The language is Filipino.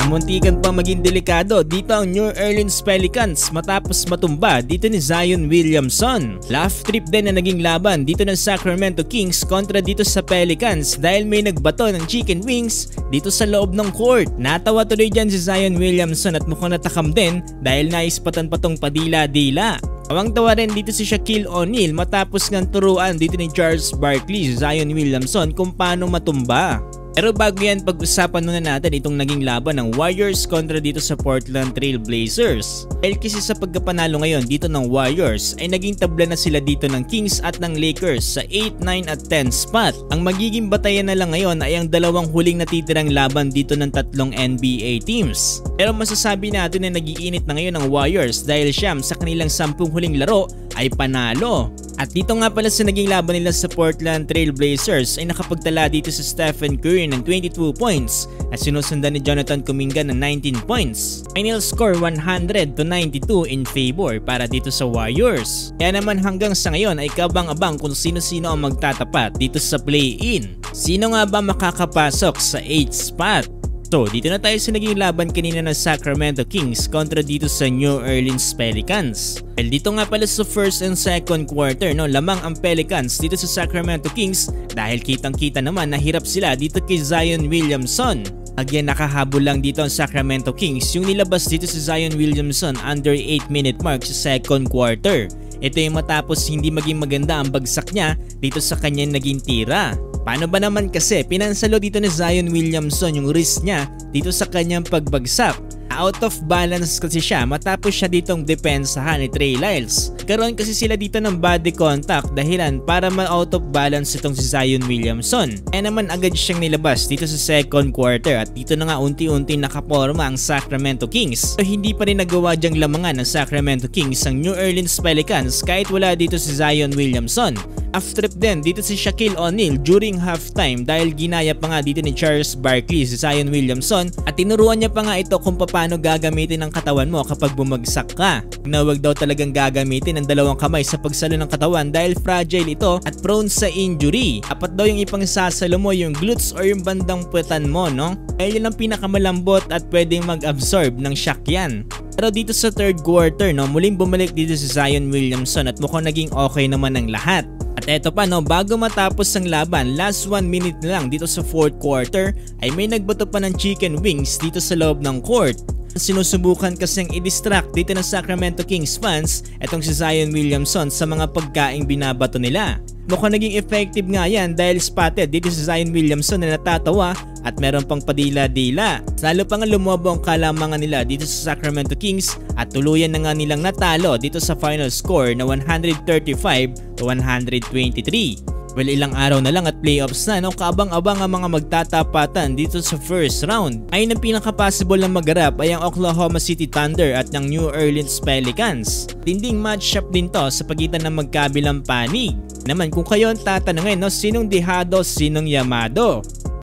Muntikan pang maging delikado dito ang New Orleans Pelicans matapos matumba dito ni Zion Williamson. Laugh trip din na naging laban dito ng Sacramento Kings kontra dito sa Pelicans dahil may nagbato ng chicken wings dito sa loob ng court. Natawa tuloy dyan si Zion Williamson at mukhang natakam din dahil naispatan pa tong padila-dila. Tawang-tawa rin dito si Shaquille O'Neal matapos ngang turuan dito ni Charles Barkley si Zion Williamson kung paano matumba. Pero bago yan, pag-usapan muna natin itong naging laban ng Warriors kontra dito sa Portland Trail Blazers. Dahil kasi sa pagkapanalo ngayon dito ng Warriors ay naging tabla na sila dito ng Kings at ng Lakers sa 8, 9 at 10 spot. Ang magiging batayan na lang ngayon ay ang dalawang huling natitirang laban dito ng tatlong NBA teams. Pero masasabi natin na nagiinit na ngayon ang Warriors dahil siyam sa kanilang 10 huling laro ay panalo. At dito nga pala sa naging laban nila sa Portland Trail Blazers ay nakapagtala dito sa Stephen Curry ng 22 points at sinusundan ni Jonathan Kuminga ng 19 points. Final score 100-92 in favor para dito sa Warriors. Kaya naman hanggang sa ngayon ay kabang-abang kung sino-sino ang magtatapat dito sa play-in. Sino nga ba makakapasok sa 8th spot? So dito na tayo sa naging laban kanina ng Sacramento Kings kontra dito sa New Orleans Pelicans. Well, dito nga pala sa first and second quarter lamang ang Pelicans dito sa Sacramento Kings dahil kitang-kita naman na hirap sila dito kay Zion Williamson. Again, nakahabol lang dito ang Sacramento Kings yung nilabas dito si Zion Williamson under 8-minute mark sa second quarter. Ito yung matapos hindi maging maganda ang bagsak niya dito sa kanyang naging tira. Paano ba naman kasi pinansalo dito ni Zion Williamson yung wrist niya dito sa kanyang pagbagsak. Out of balance kasi siya matapos siya ditong depensahan ni Trey Lyles. Karoon kasi sila dito ng body contact dahilan para ma-out of balance itong si Zion Williamson. Kaya naman agad siyang nilabas dito sa second quarter at dito na nga unti-unti nakaporma ang Sacramento Kings. So hindi pa rin nagawa dyang lamangan ng Sacramento Kings ang New Orleans Pelicans kahit wala dito si Zion Williamson. After din dito si Shaquille O'Neal during halftime dahil ginaya pa nga dito ni Charles Barkley si Zion Williamson at tinuruan niya pa nga ito kung paano gagamitin ang katawan mo kapag bumagsak ka. Huwag daw talagang gagamitin ang dalawang kamay sa pagsalo ng katawan dahil fragile ito at prone sa injury. Apat daw yung ipangsasalo mo yung glutes or yung bandang puwetan mo, no? Dahil yun ang pinakamalambot at pwedeng mag-absorb ng shock yan. Pero dito sa third quarter, muling bumalik dito si Zion Williamson at mukhang naging okay naman ang lahat. At eto pa bago matapos ang laban, last 1 minute na lang dito sa fourth quarter ay may nagbato pa ng chicken wings dito sa loob ng court. Sinusubukan kasing i-distract dito ng Sacramento Kings fans etong si Zion Williamson sa mga pagkaing binabato nila. Mukhang naging effective nga yan dahil spotted dito si Zion Williamson na natatawa at meron pang padila-dila. Lalo pa nga lumobo ang kalamangan nila dito sa Sacramento Kings at tuluyan na nga nilang natalo dito sa final score na 135-123. Well, ilang araw na lang at playoffs na, kaabang-abang ang mga magtatapatan dito sa first round. Ayun ang pinaka-possible na magarap ay ang Oklahoma City Thunder at ng New Orleans Pelicans. Tinding matchup din to sa pagitan ng magkabilang panig. Naman kung kayo ang tatanungin, sinong dehado, sinong yamado?